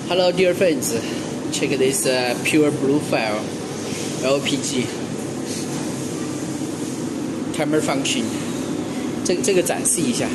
Hello, dear friends. Check this pure blue file, LPG timer function. 这个展示一下。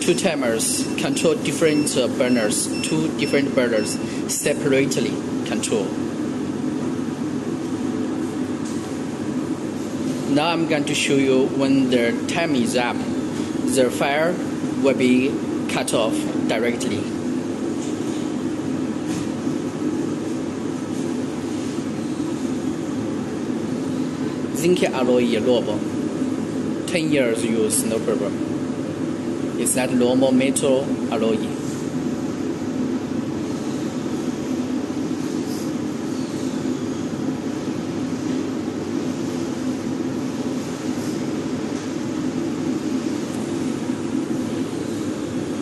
Two timers control different burners, two different burners separately control. Now I'm going to show you when the time is up, the fire will be cut off directly. Zinc alloy lobo, 10 years use, no problem. It's not normal metal alloy.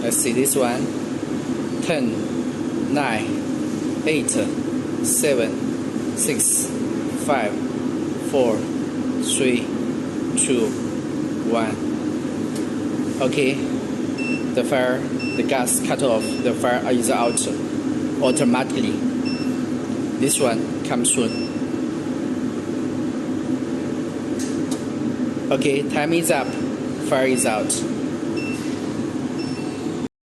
Let's see this one. 10, 9, 8, 7, 6, 5, 4, 3, 2, 1. Okay. The fire, the gas cut off, the fire is out automatically. This one comes soon. Okay, time is up, fire is out.